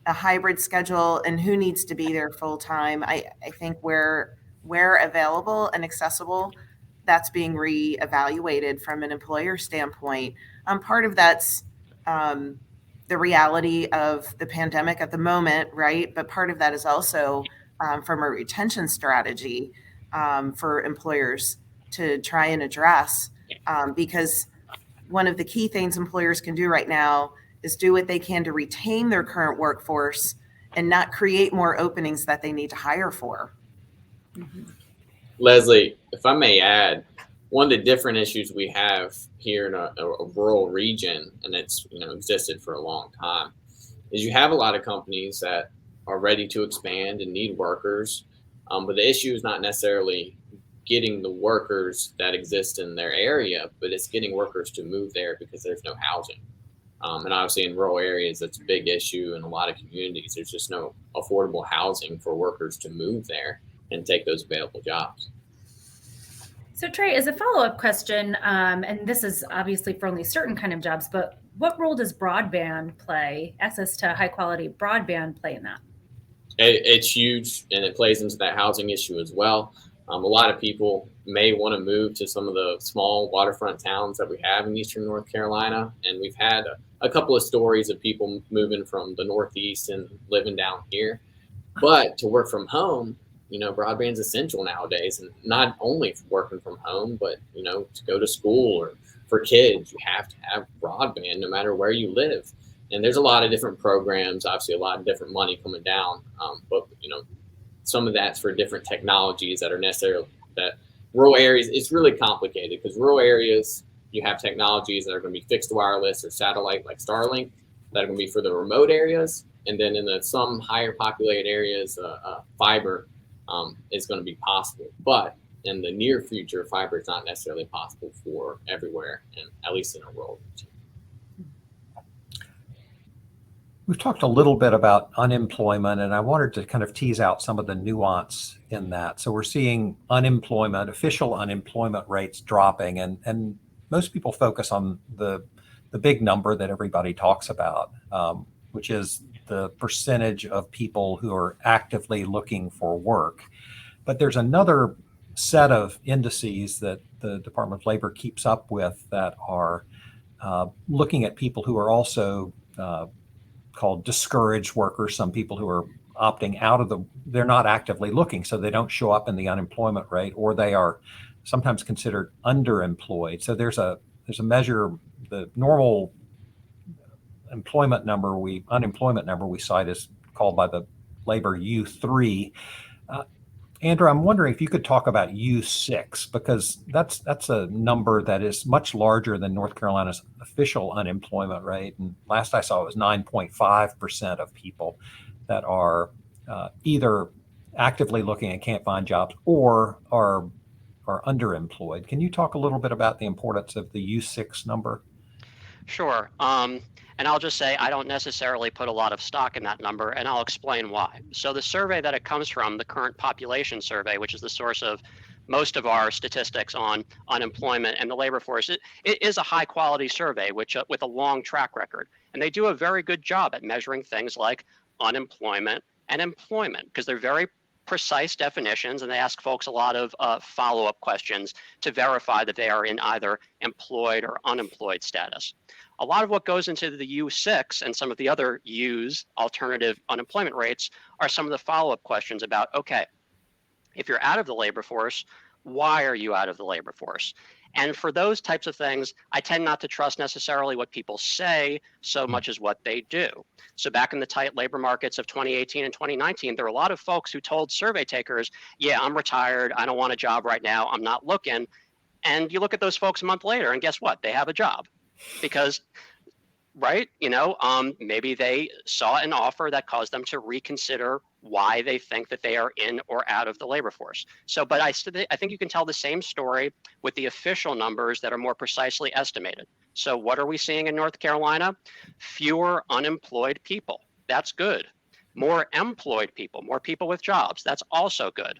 a hybrid schedule, and who needs to be there full time. I think where available and accessible, that's being reevaluated from an employer standpoint. Part of that's the reality of the pandemic at the moment, right? But part of that is also from a retention strategy for employers to try and address, because one of the key things employers can do right now is do what they can to retain their current workforce and not create more openings that they need to hire for. Leslie, if I may add, one of the different issues we have here in a rural region, and it's existed for a long time, is you have a lot of companies that are ready to expand and need workers, but the issue is not necessarily getting the workers that exist in their area, but it's getting workers to move there because there's no housing. And obviously in rural areas, that's a big issue in a lot of communities. There's just no affordable housing for workers to move there and take those available jobs. So Trey, as a follow-up question, and this is obviously for only certain kind of jobs, but what role does broadband play, access to high quality broadband play in that? It's huge, and it plays into that housing issue as well. A lot of people may want to move to some of the small waterfront towns that we have in Eastern North Carolina. And we've had a couple of stories of people moving from the Northeast and living down here. But to work from home, broadband's essential nowadays, and not only for working from home, but, to go to school or for kids, you have to have broadband no matter where you live. And there's a lot of different programs, obviously a lot of different money coming down. But, some of that's for different technologies that are necessary that rural areas, it's really complicated because rural areas, you have technologies that are going to be fixed wireless or satellite like Starlink that are going to be for the remote areas. And then in some higher populated areas, fiber is going to be possible. But in the near future, fiber is not necessarily possible for everywhere, and at least in a rural region. We've talked a little bit about unemployment, and I wanted to kind of tease out some of the nuance in that. So we're seeing unemployment, official unemployment rates dropping, and most people focus on the big number that everybody talks about, which is the percentage of people who are actively looking for work. But there's another set of indices that the Department of Labor keeps up with that are looking at people who are also called discouraged workers, some people who are opting out of they're not actively looking, so they don't show up in the unemployment rate, or they are sometimes considered underemployed. So there's a measure, the normal unemployment number we cite is called by the labor U3. Andrew, I'm wondering if you could talk about U6, because that's a number that is much larger than North Carolina's official unemployment rate. And last I saw, it was 9.5% of people that are either actively looking and can't find jobs or are underemployed. Can you talk a little bit about the importance of the U6 number? Sure. And I'll just say I don't necessarily put a lot of stock in that number, and I'll explain why. So the survey that it comes from, the Current Population Survey, which is the source of most of our statistics on unemployment and the labor force, it is a high quality survey with a long track record. And they do a very good job at measuring things like unemployment and employment, because they're very precise definitions, and they ask folks a lot of follow-up questions to verify that they are in either employed or unemployed status. A lot of what goes into the U6 and some of the other U's, alternative unemployment rates, are some of the follow-up questions about, okay, if you're out of the labor force, why are you out of the labor force? And for those types of things, I tend not to trust necessarily what people say so much as what they do. So back in the tight labor markets of 2018 and 2019, there were a lot of folks who told survey takers, yeah, I'm retired, I don't want a job right now, I'm not looking. And you look at those folks a month later, and guess what? They have a job. Because, right, maybe they saw an offer that caused them to reconsider why they think that they are in or out of the labor force. So, but I think you can tell the same story with the official numbers that are more precisely estimated. So what are we seeing in North Carolina? Fewer unemployed people. That's good. More employed people, more people with jobs. That's also good.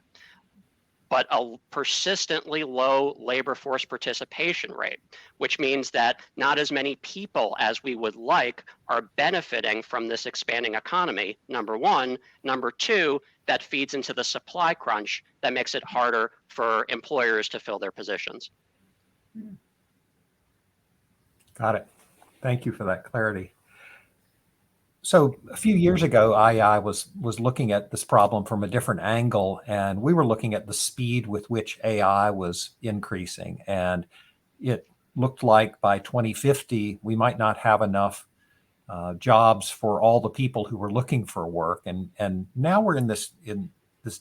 But a persistently low labor force participation rate, which means that not as many people as we would like are benefiting from this expanding economy, number one. Number two, that feeds into the supply crunch that makes it harder for employers to fill their positions. Got it. Thank you for that clarity. So a few years ago, IEI was looking at this problem from a different angle, and we were looking at the speed with which AI was increasing. And it looked like by 2050, we might not have enough jobs for all the people who were looking for work. And now we're in this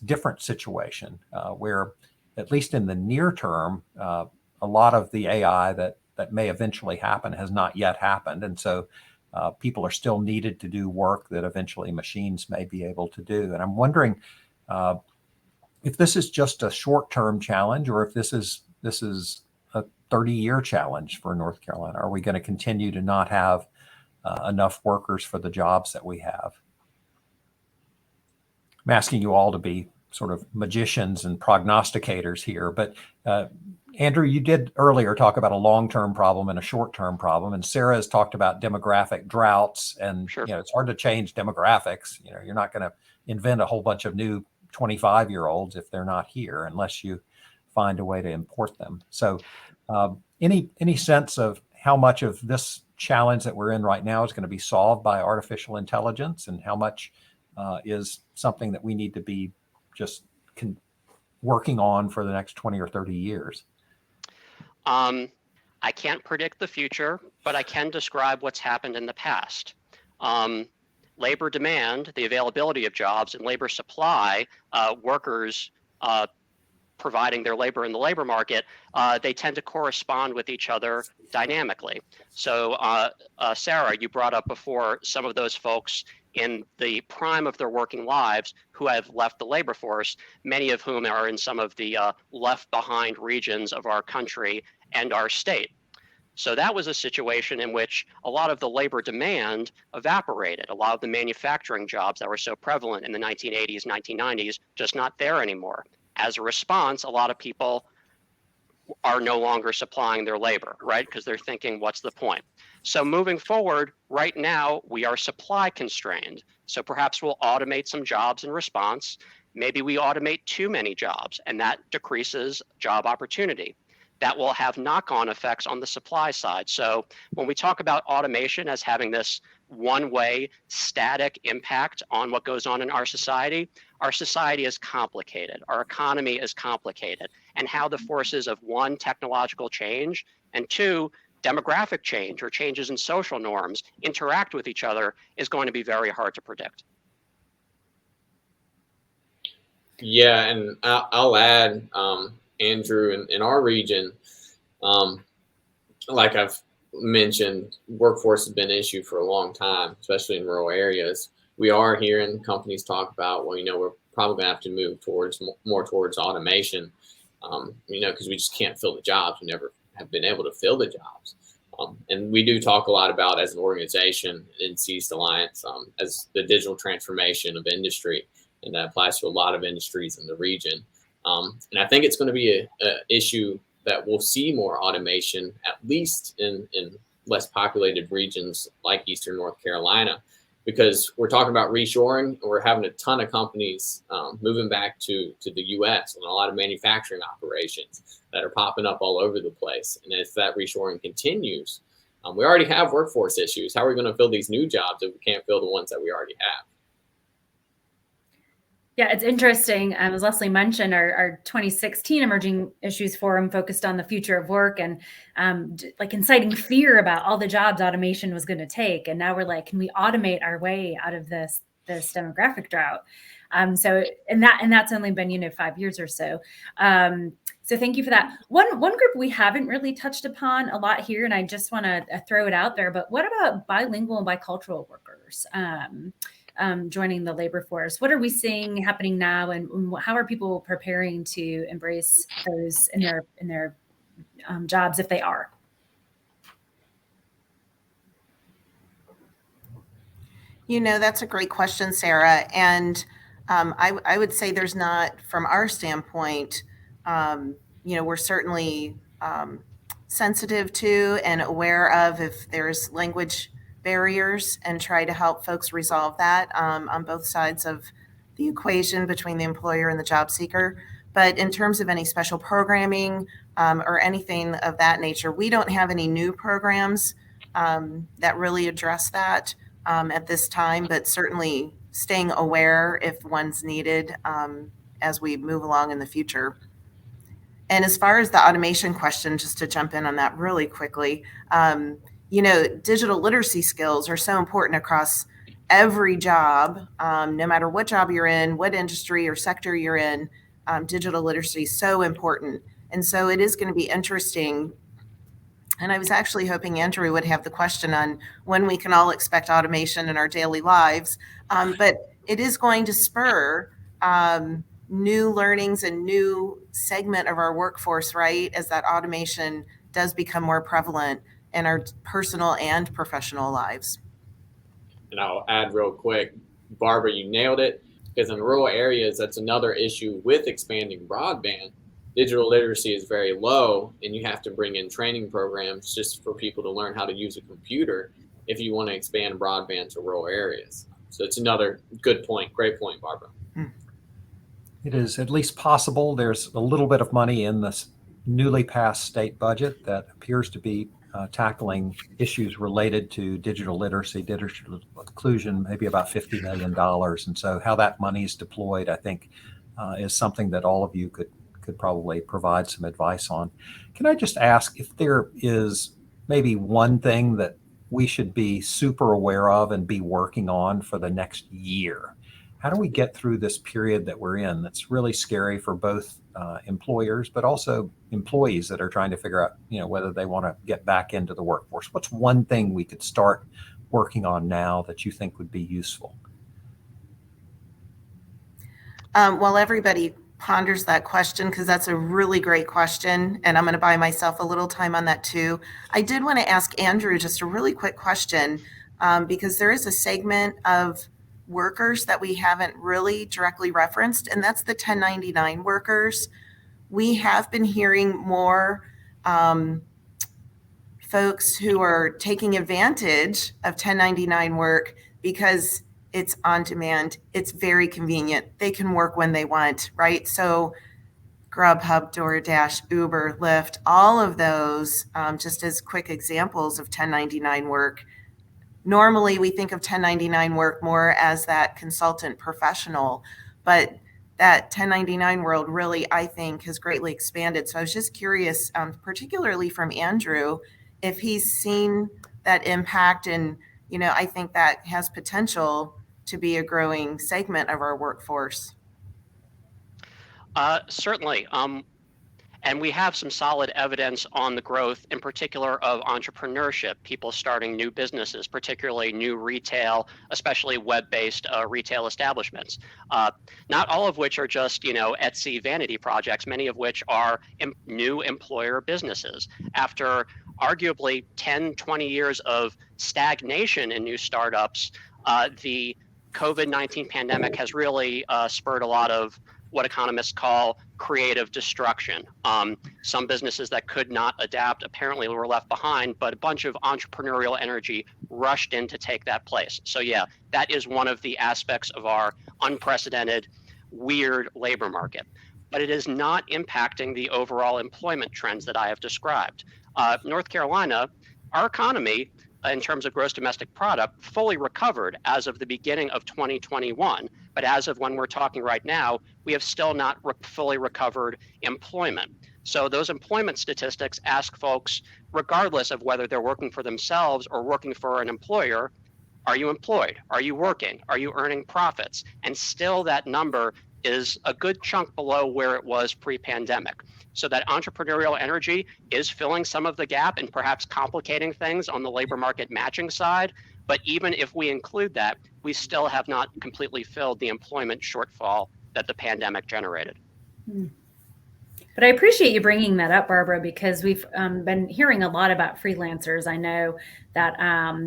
different situation where, at least in the near term, a lot of the AI that may eventually happen has not yet happened. And so people are still needed to do work that eventually machines may be able to do. And I'm wondering if this is just a short-term challenge, or if this is a 30-year challenge for North Carolina. Are we going to continue to not have enough workers for the jobs that we have? I'm asking you all to be sort of magicians and prognosticators here, but Andrew, you did earlier talk about a long-term problem and a short-term problem, and Sarah has talked about demographic droughts, and Sure. it's hard to change demographics. You're not going to invent a whole bunch of new 25-year-olds if they're not here, unless you find a way to import them. So any sense of how much of this challenge that we're in right now is going to be solved by artificial intelligence, and how much is something that we need to be just working on for the next 20 or 30 years? I can't predict the future, but I can describe what's happened in the past. Labor demand, the availability of jobs, and labor supply, workers providing their labor in the labor market, they tend to correspond with each other dynamically. So Sarah, you brought up before some of those folks in the prime of their working lives who have left the labor force, many of whom are in some of the left behind regions of our country and our state. So that was a situation in which a lot of the labor demand evaporated. A lot of the manufacturing jobs that were so prevalent in the 1980s, 1990s, just not there anymore. As a response, a lot of people are no longer supplying their labor, right? Because they're thinking, what's the point? So moving forward, right now, we are supply constrained. So perhaps we'll automate some jobs in response. Maybe we automate too many jobs, and that decreases job opportunity. That will have knock-on effects on the supply side. So when we talk about automation as having this one-way static impact on what goes on in our society is complicated. Our economy is complicated. And how the forces of one, technological change, and two, demographic change or changes in social norms interact with each other is going to be very hard to predict. Yeah, and I'll add, Andrew, in our region, like I've mentioned, workforce has been an issue for a long time, especially in rural areas. We are hearing companies talk about, well, we're probably going to have to move more towards automation, because we just can't fill the jobs. We never have been able to fill the jobs. And we do talk a lot about, as an organization, NC's Alliance, as the digital transformation of industry, and that applies to a lot of industries in the region. And I think it's going to be an issue that we'll see more automation, at least in less populated regions like Eastern North Carolina, because we're talking about reshoring, and we're having a ton of companies moving back to the U.S. and a lot of manufacturing operations that are popping up all over the place. And if that reshoring continues, we already have workforce issues. How are we going to fill these new jobs if we can't fill the ones that we already have? Yeah, it's interesting. As Leslie mentioned, our 2016 Emerging Issues Forum focused on the future of work and like inciting fear about all the jobs automation was going to take. And now we're like, can we automate our way out of this demographic drought? So that's only been 5 years or so. So thank you for that. One group we haven't really touched upon a lot here, and I just want to throw it out there. But what about bilingual and bicultural workers? Joining the labor force. What are we seeing happening now, and how are people preparing to embrace those in their jobs if they are? That's a great question, Sarah. And I would say there's not, from our standpoint, we're certainly sensitive to and aware of if there's language barriers and try to help folks resolve that on both sides of the equation between the employer and the job seeker. But in terms of any special programming or anything of that nature, we don't have any new programs that really address that at this time, but certainly staying aware if one's needed as we move along in the future. And as far as the automation question, just to jump in on that really quickly, digital literacy skills are so important across every job, no matter what job you're in, what industry or sector you're in. Digital literacy is so important. And so it is going to be interesting. And I was actually hoping Andrew would have the question on when we can all expect automation in our daily lives. But it is going to spur new learnings and new segment of our workforce, right? As that automation does become more prevalent in our personal and professional lives. And I'll add real quick, Barbara, you nailed it, because in rural areas, that's another issue with expanding broadband. Digital literacy is very low, and you have to bring in training programs just for people to learn how to use a computer if you want to expand broadband to rural areas. So it's another good point. Great point, Barbara. It is at least possible. There's a little bit of money in this newly passed state budget that appears to be tackling issues related to digital literacy, digital inclusion, maybe about $50 million. And so how that money is deployed, I think, is something that all of you could probably provide some advice on. Can I just ask if there is maybe one thing that we should be super aware of and be working on for the next year? How do we get through this period that we're in that's really scary for both employers, but also employees that are trying to figure out, whether they want to get back into the workforce? What's one thing we could start working on now that you think would be useful? While everybody ponders that question, because that's a really great question, and I'm going to buy myself a little time on that too, I did want to ask Andrew just a really quick question, because there is a segment of workers that we haven't really directly referenced, and that's the 1099 workers. We have been hearing more folks who are taking advantage of 1099 work because it's on demand. It's very convenient. They can work when they want, right? So Grubhub, DoorDash, Uber, Lyft, all of those, just as quick examples of 1099 work. Normally, we think of 1099 work more as that consultant professional, but that 1099 world really, I think, has greatly expanded. So I was just curious, particularly from Andrew, if he's seen that impact, and I think that has potential to be a growing segment of our workforce. Certainly. And we have some solid evidence on the growth, in particular of entrepreneurship, people starting new businesses, particularly new retail, especially web-based retail establishments. Not all of which are just, Etsy vanity projects, many of which are new employer businesses. After arguably 10, 20 years of stagnation in new startups, the COVID-19 pandemic has really spurred a lot of what economists call creative destruction. Some businesses that could not adapt apparently were left behind, but a bunch of entrepreneurial energy rushed in to take that place. So yeah, that is one of the aspects of our unprecedented, weird labor market. But it is not impacting the overall employment trends that I have described. North Carolina, our economy, in terms of gross domestic product, fully recovered as of the beginning of 2021. But as of when we're talking right now, we have still not fully recovered employment. So those employment statistics ask folks, regardless of whether they're working for themselves or working for an employer, are you employed? Are you working? Are you earning profits? And still that number is a good chunk below where it was pre-pandemic. So that entrepreneurial energy is filling some of the gap and perhaps complicating things on the labor market matching side. But even if we include that, we still have not completely filled the employment shortfall that the pandemic generated. But I appreciate you bringing that up, Barbara, because we've been hearing a lot about freelancers. I know that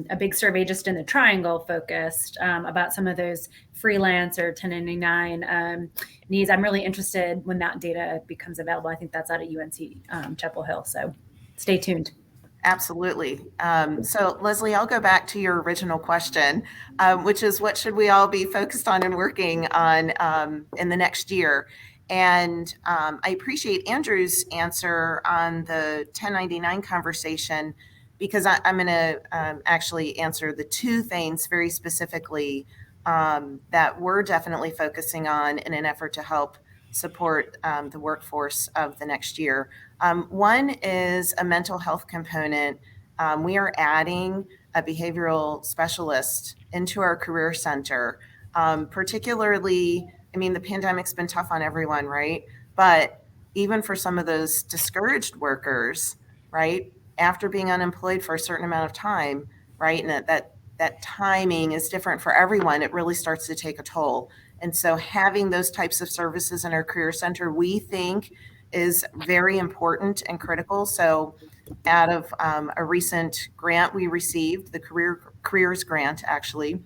a big survey just in the Triangle focused about some of those freelance or 1099 needs. I'm really interested when that data becomes available. I think that's out of UNC Chapel Hill. So stay tuned. Absolutely. So Leslie, I'll go back to your original question, which is what should we all be focused on and working on in the next year? And I appreciate Andrew's answer on the 1099 conversation, because I'm going to actually answer the two things very specifically that we're definitely focusing on in an effort to help support the workforce of the next year. One is a mental health component We are adding a behavioral specialist into our career center, particularly, I mean, the pandemic's been tough on everyone, right? But even for some of those discouraged workers, right, after being unemployed for a certain amount of time, right, and that timing is different for everyone, it really starts to take a toll. And so having those types of services in our career center, we think is very important and critical. So out of a recent grant we received, the careers grant actually,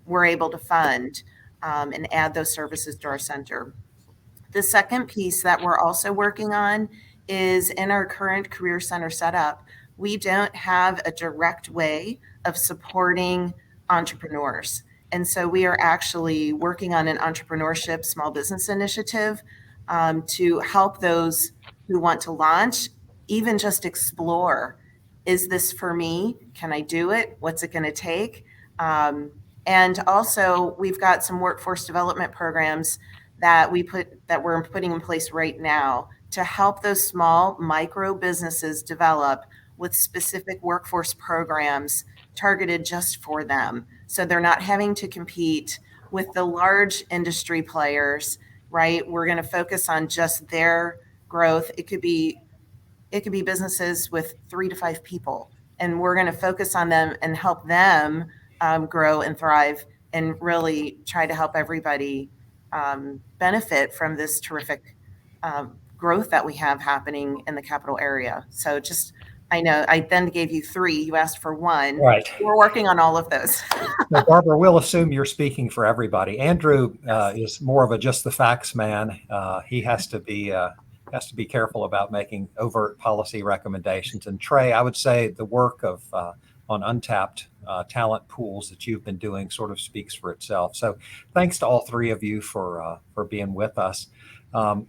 we're able to fund and add those services to our center. The second piece that we're also working on is in our current career center setup, we don't have a direct way of supporting entrepreneurs. And so we are actually working on an entrepreneurship small business initiative to help those who want to launch, even just explore, is this for me? Can I do it? What's it going to take? And also, we've got some workforce development programs that we're putting in place right now to help those small micro businesses develop with specific workforce programs targeted just for them. So they're not having to compete with the large industry players, right? We're going to focus on just their growth. It could be businesses with 3 to 5 people, and we're going to focus on them and help them grow and thrive, and really try to help everybody benefit from this terrific growth that we have happening in the capital area. So just, I know I then gave you 3, you asked for 1. Right. We're working on all of those. Now, Barbara, we'll assume you're speaking for everybody. Andrew is more of a just the facts man. He has to be careful about making overt policy recommendations. And Trey, I would say the work of on untapped talent pools that you've been doing sort of speaks for itself. So thanks to all 3 of you for being with us.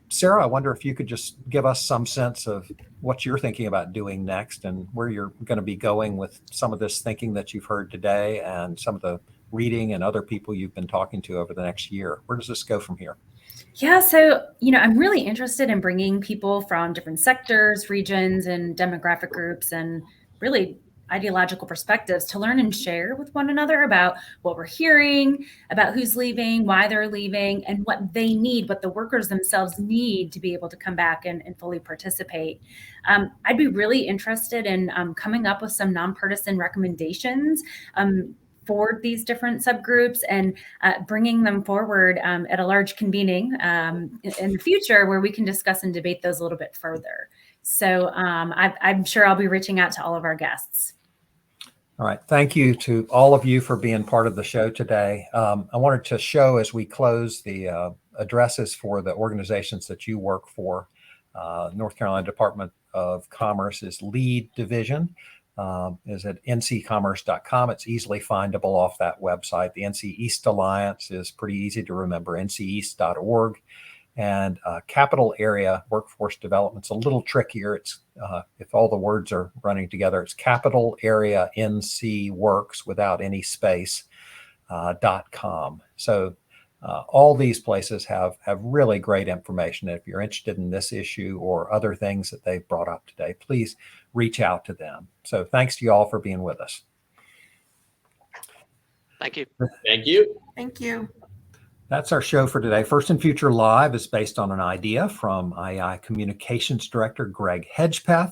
Sarah, I wonder if you could just give us some sense of what you're thinking about doing next and where you're going to be going with some of this thinking that you've heard today and some of the reading and other people you've been talking to over the next year. Where does this go from here? Yeah, so, I'm really interested in bringing people from different sectors, regions, and demographic groups, and really ideological perspectives to learn and share with one another about what we're hearing, about who's leaving, why they're leaving, and what they need, what the workers themselves need to be able to come back and fully participate. I'd be really interested in coming up with some nonpartisan recommendations for these different subgroups and bringing them forward at a large convening in the future where we can discuss and debate those a little bit further. So I'm sure I'll be reaching out to all of our guests. All right. Thank you to all of you for being part of the show today. I wanted to show as we close the addresses for the organizations that you work for. North Carolina Department of Commerce's lead division is at nccommerce.com. It's easily findable off that website. The NC East Alliance is pretty easy to remember, nceast.org. And capital area workforce development's a little trickier. It's if all the words are running together, it's capital area NC works without any space .com. So all these places have really great information. If you're interested in this issue or other things that they've brought up today, please reach out to them. So thanks to you all for being with us. Thank you. Thank you. Thank you. That's our show for today. First and Future Live is based on an idea from IEI Communications Director Greg Hedgepeth.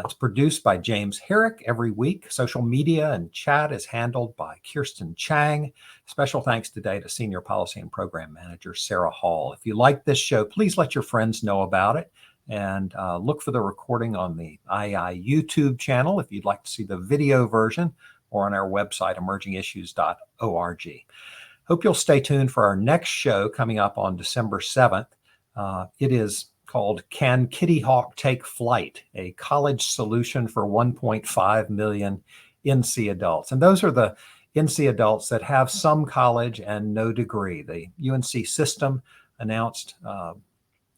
It's produced by James Herrick every week. Social media and chat is handled by Kirsten Chang. Special thanks today to Senior Policy and Program Manager Sarah Hall. If you like this show, please let your friends know about it. And look for the recording on the IEI YouTube channel if you'd like to see the video version, or on our website, emergingissues.org. Hope you'll stay tuned for our next show coming up on December 7th. It is called Can Kitty Hawk Take Flight? A College Solution for 1.5 Million NC Adults. And those are the NC adults that have some college and no degree. The UNC system announced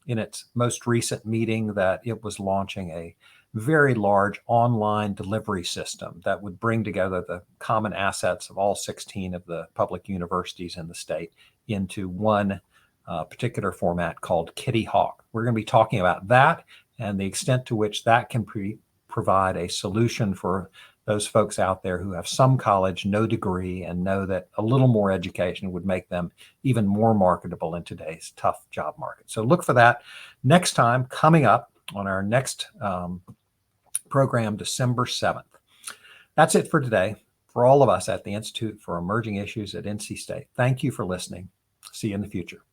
in its most recent meeting that it was launching a very large online delivery system that would bring together the common assets of all 16 of the public universities in the state into one particular format called Kitty Hawk. We're going to be talking about that and the extent to which that can provide a solution for those folks out there who have some college, no degree, and know that a little more education would make them even more marketable in today's tough job market. So look for that next time, coming up on our next program, December 7th. That's it for today. For all of us at the Institute for Emerging Issues at NC State, thank you for listening. See you in the future.